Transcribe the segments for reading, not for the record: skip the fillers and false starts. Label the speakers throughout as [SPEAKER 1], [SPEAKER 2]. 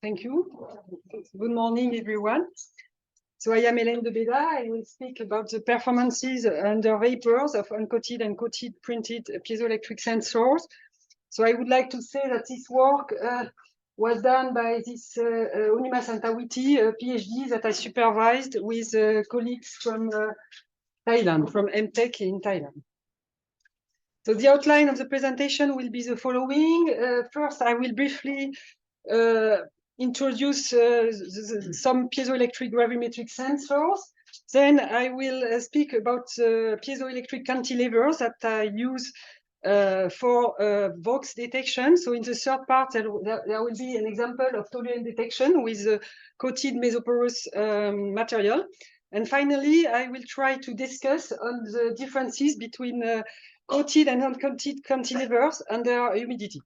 [SPEAKER 1] Thank you. Good morning, everyone. So I am Helene Debeda. I will speak about the performances under vapors of uncoated and coated printed piezoelectric sensors. So I would like to say that this work was done by this Unima Santawiti, a PhD that I supervised with colleagues from Thailand, from MTech in Thailand. So the outline of the presentation will be the following. First, I will briefly introduce some piezoelectric gravimetric sensors. Then I will speak about piezoelectric cantilevers that I use for VOCs detection. So in the third part, there will be an example of Toluene detection with coated mesoporous material. And finally, I will try to discuss on the differences between coated and uncoated cantilevers under humidity.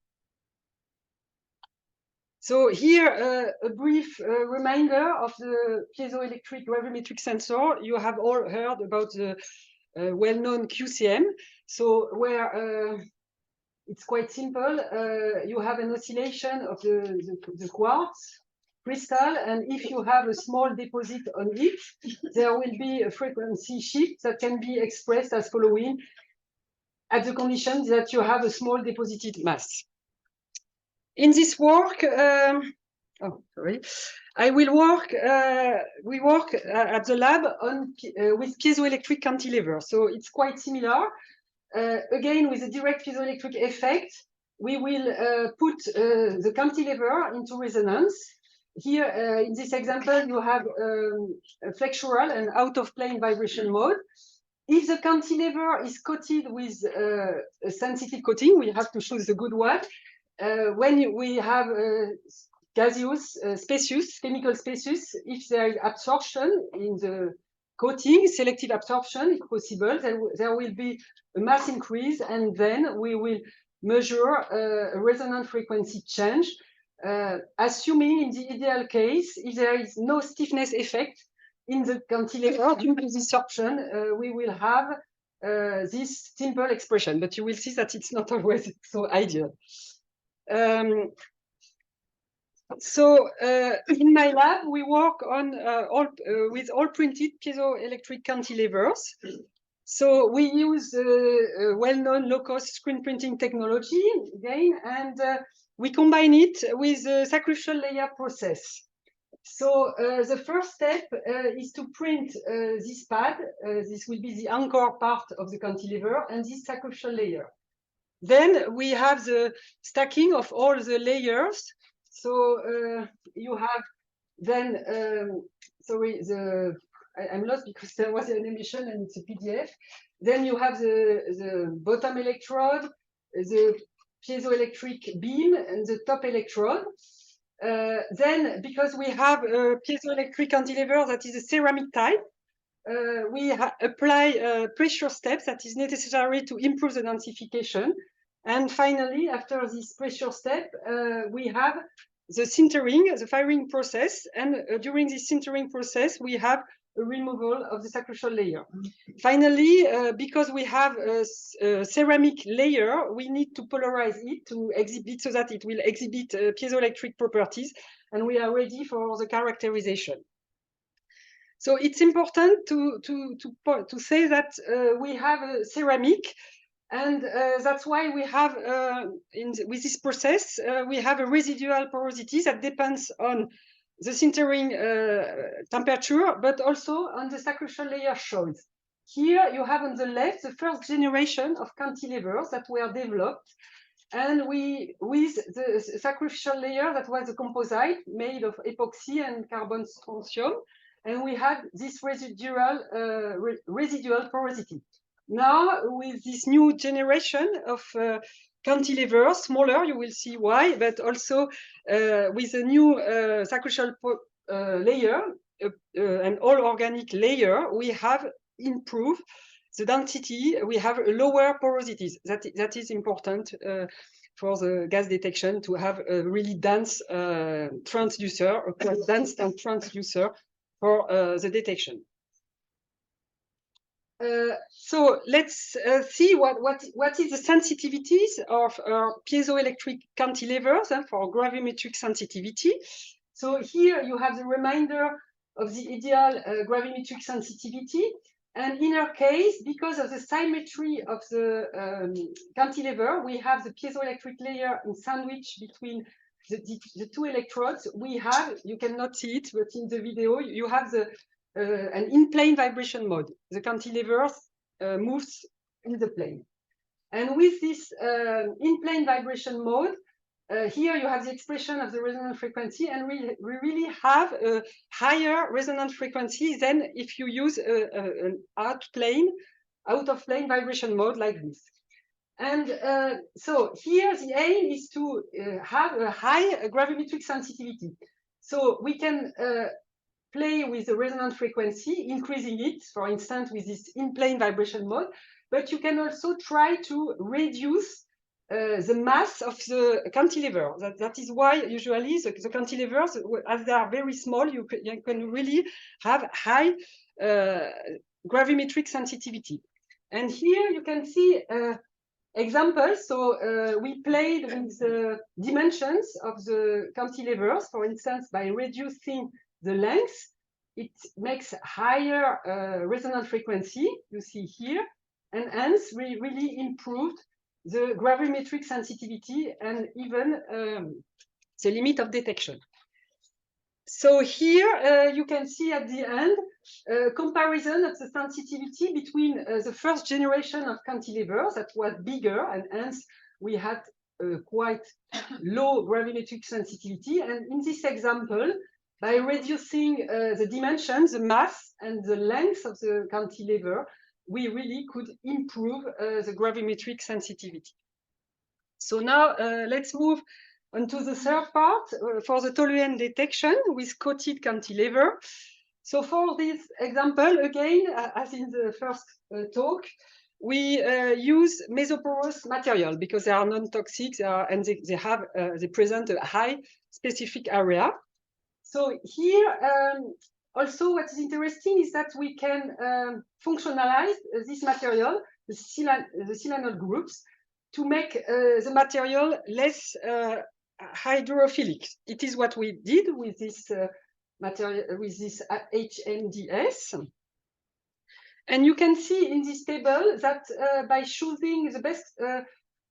[SPEAKER 1] So here, a brief reminder of the piezoelectric gravimetric sensor. You have all heard about the well-known QCM. So where it's quite simple, you have an oscillation of the quartz crystal, and if you have a small deposit on it, there will be a frequency shift that can be expressed as following, at the condition that you have a small deposited mass. In this work, I will work. We work at the lab on with piezoelectric cantilever. So it's quite similar. Again, with a direct piezoelectric effect, we will put the cantilever into resonance. Here, in this example, you have a flexural and out-of-plane vibration mode. If the cantilever is coated with a sensitive coating, we have to choose the good one. When we have gaseous species, chemical species, if there is absorption in the coating, selective absorption is possible, there will be a mass increase, and then we will measure a resonant frequency change, assuming in the ideal case, if there is no stiffness effect in the cantilever due to this option, we will have this simple expression, but you will see that it's not always so ideal. In my lab, we work on with all printed piezoelectric cantilevers. So we use well-known low-cost screen printing technology again, and we combine it with the sacrificial layer process. So the first step is to print this pad. This will be the anchor part of the cantilever and this sacrificial layer. Then we have the stacking of all the layers. So you have then, I'm lost because there was an emission and it's a PDF. Then you have the bottom electrode, the piezoelectric beam, and the top electrode. Then, because we have a piezoelectric cantilever that is a ceramic type, we apply pressure steps that is necessary to improve the densification. And finally, after this pressure step, we have the sintering, the firing process. And during this sintering process, we have a removal of the sacrificial layer. Finally, because we have a ceramic layer, we need to polarize it to exhibit so that it will exhibit piezoelectric properties. And we are ready for the characterization. So it's important to say that we have a ceramic, and that's why we have, with this process, we have a residual porosity that depends on the sintering temperature, but also on the sacrificial layer choice. Here you have on the left the first generation of cantilevers that were developed, and with the sacrificial layer that was a composite made of epoxy and carbon strontium, and we had this residual porosity. Now, with this new generation of cantilevers, smaller, you will see why, but also with a new sacrificial layer, an all-organic layer, we have improved the density. We have lower porosities. That is important for the gas detection, to have a really dense transducer, a quite dense transducer for the detection. So let's see what is the sensitivities of piezoelectric cantilevers for gravimetric sensitivity. So here you have the reminder of the ideal gravimetric sensitivity. And in our case, because of the symmetry of the cantilever, we have the piezoelectric layer in sandwich between the two electrodes. We have, you cannot see it, but in the video, you have the an in-plane vibration mode. The cantilever moves in the plane. And with this in-plane vibration mode, here you have the expression of the resonant frequency, and we really have a higher resonant frequency than if you use an out-of-plane vibration mode like this. And so here the aim is to have a high gravimetric sensitivity. So we can play with the resonant frequency, increasing it, for instance, with this in-plane vibration mode, but you can also try to reduce the mass of the cantilever. That is why usually the cantilevers, as they are very small, you can really have high gravimetric sensitivity. And here you can see examples. So we played with the dimensions of the cantilevers, for instance, by reducing the length. It makes higher resonant frequency, you see here, and hence we really improved the gravimetric sensitivity and even the limit of detection. So here you can see at the end a comparison of the sensitivity between the first generation of cantilevers that was bigger, and hence we had quite low gravimetric sensitivity. And in this example, by reducing the dimensions, the mass, and the length of the cantilever, we really could improve the gravimetric sensitivity. So now let's move on to the third part for the toluene detection with coated cantilever. So for this example, again, as in the first talk, we use mesoporous material because they are non-toxic and they present a high specific area. So here, also what is interesting is that we can functionalize this material, the silanol groups, to make the material less hydrophilic. It is what we did with this material, with this HMDS. And you can see in this table that by choosing the best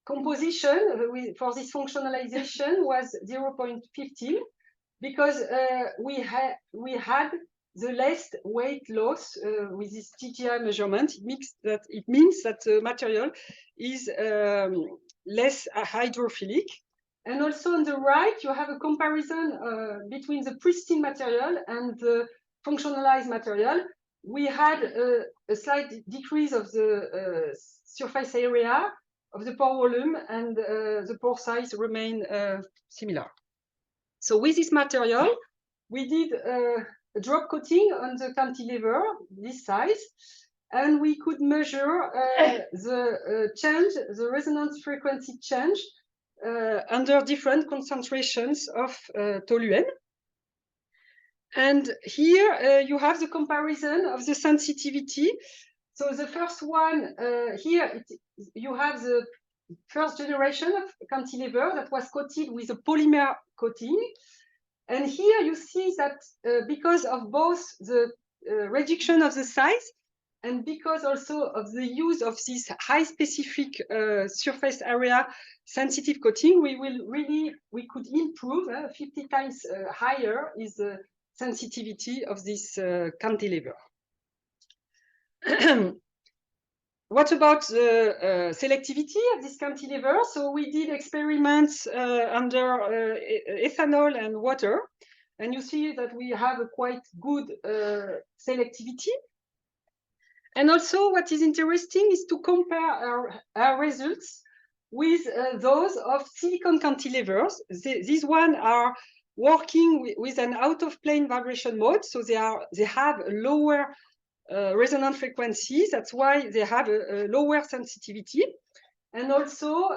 [SPEAKER 1] composition for this functionalization was 0.15, because we had the less weight loss with this TGI measurement. It means that the material is less hydrophilic. And also on the right, you have a comparison between the pristine material and the functionalized material. We had a slight decrease of the surface area of the pore volume, and the pore size remain similar. So with this material, we did a drop coating on the cantilever, this size, and we could measure the change, the resonance frequency change under different concentrations of toluene. And here you have the comparison of the sensitivity. So the first one here, you have the first generation of cantilever that was coated with a polymer coating. And here you see that because of both the reduction of the size and because also of the use of this high specific surface area sensitive coating, we could improve 50 times higher is the sensitivity of this cantilever. What about the selectivity of this cantilever? So we did experiments under ethanol and water, and you see that we have a quite good selectivity. And also what is interesting is to compare our results with those of silicon cantilevers. These ones are working with an out-of-plane vibration mode, so they have a lower resonant frequency. That's why they have a lower sensitivity. And also,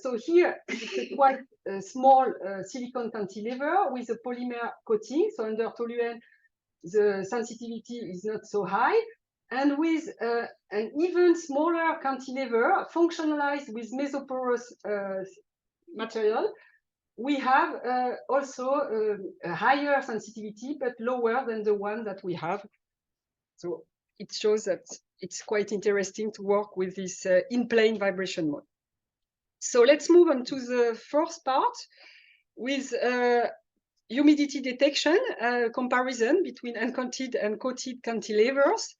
[SPEAKER 1] so here it's a quite small silicon cantilever with a polymer coating. So under toluene, the sensitivity is not so high. And with an even smaller cantilever functionalized with mesoporous material, we have also a higher sensitivity, but lower than the one that we have. So it shows that it's quite interesting to work with this in-plane vibration mode. So let's move on to the first part with humidity detection, comparison between uncoated and coated cantilevers.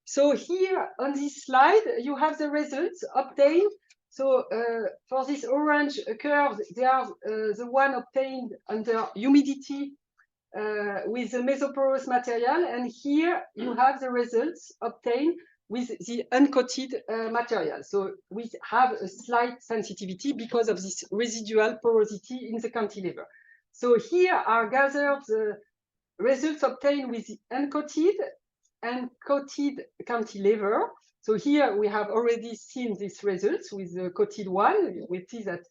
[SPEAKER 1] So here on this slide, you have the results obtained. So for this orange curve, they are the one obtained under humidity with the mesoporous material. And here you have the results obtained with the uncoated material. So we have a slight sensitivity because of this residual porosity in the cantilever. So here are gathered the results obtained with the uncoated and coated cantilever. So here we have already seen these results with the coated one. We see that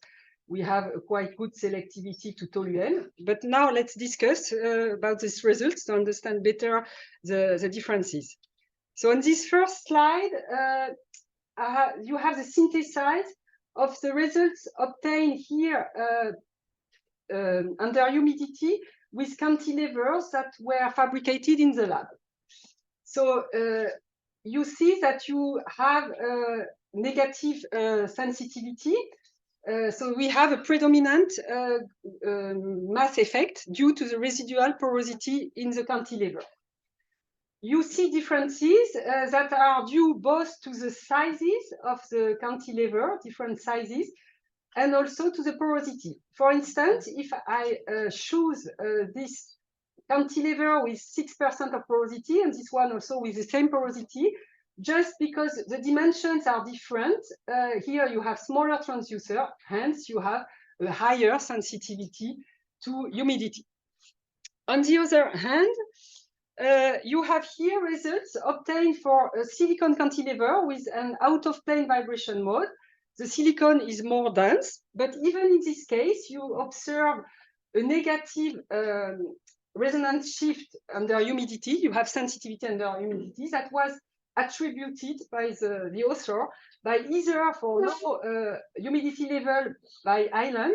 [SPEAKER 1] we have a quite good selectivity to Toluene. But now let's discuss about these results to understand better the differences. So on this first slide, you have the synthesized of the results obtained here under humidity with cantilevers that were fabricated in the lab. So you see that you have negative sensitivity. So we have a predominant mass effect due to the residual porosity in the cantilever. You see differences that are due both to the sizes of the cantilever, different sizes, and also to the porosity. For instance, if I choose this cantilever with 6% of porosity, and this one also with the same porosity, just because the dimensions are different, here you have smaller transducer, hence you have a higher sensitivity to humidity. On the other hand, you have here results obtained for a silicon cantilever with an out-of-plane vibration mode. The silicon is more dense, but even in this case, you observe a negative resonance shift under humidity. You have sensitivity under humidity that was attributed by the author by either for low humidity level by island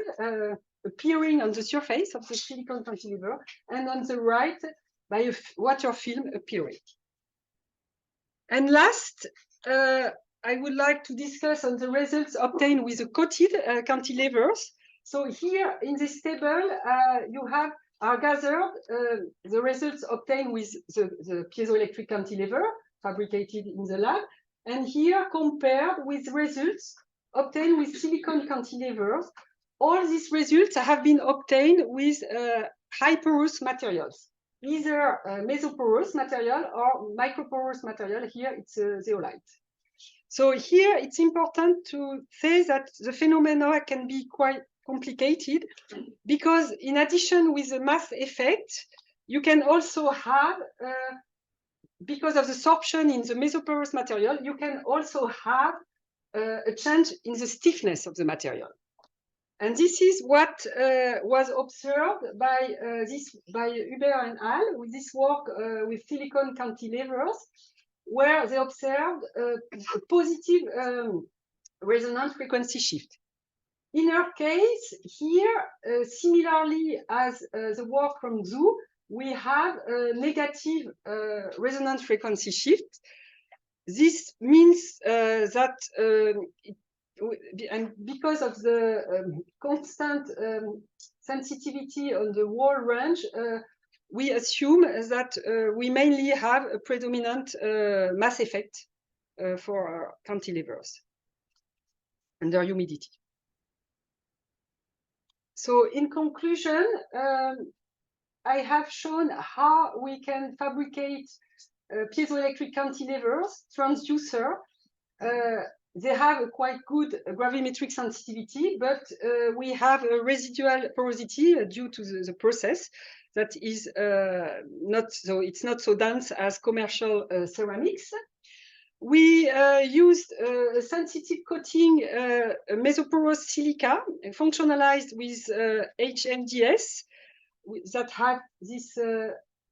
[SPEAKER 1] appearing on the surface of the silicon cantilever, and on the right by a water film appearing. And last, I would like to discuss on the results obtained with the coated cantilevers. So here in this table, you have gathered the results obtained with the piezoelectric cantilever fabricated in the lab, and here compared with results obtained with silicon cantilevers. All these results have been obtained with high porous materials, either mesoporous material or microporous material. Here it's zeolite. So here it's important to say that the phenomena can be quite complicated, because in addition with the mass effect, you can also have, because of the sorption in the mesoporous material, you can also have a change in the stiffness of the material. And this is what was observed by Huber and al. With this work with silicon cantilevers, where they observed a positive resonant frequency shift. In our case, here, similarly as the work from Zhu, we have a negative resonant frequency shift. This means that and because of the constant sensitivity on the whole range, we assume that we mainly have a predominant mass effect for cantilevers under humidity. So in conclusion, I have shown how we can fabricate piezoelectric cantilevers, transducer. They have a quite good gravimetric sensitivity, but we have a residual porosity due to the process that is it's not so dense as commercial ceramics. We used a sensitive coating, mesoporous silica, functionalized with HMDS that had this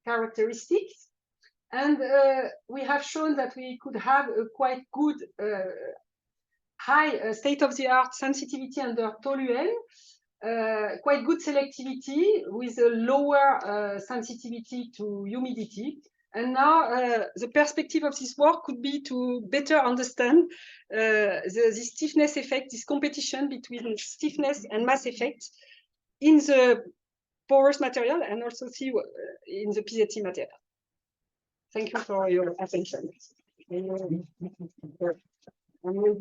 [SPEAKER 1] characteristics. And we have shown that we could have a quite good high state-of-the-art sensitivity under Toluene quite good selectivity with a lower sensitivity to humidity. And now the perspective of this work could be to better understand the stiffness effect, this competition between stiffness and mass effect in the porous material and also see in the PZT material. Thank you for your attention.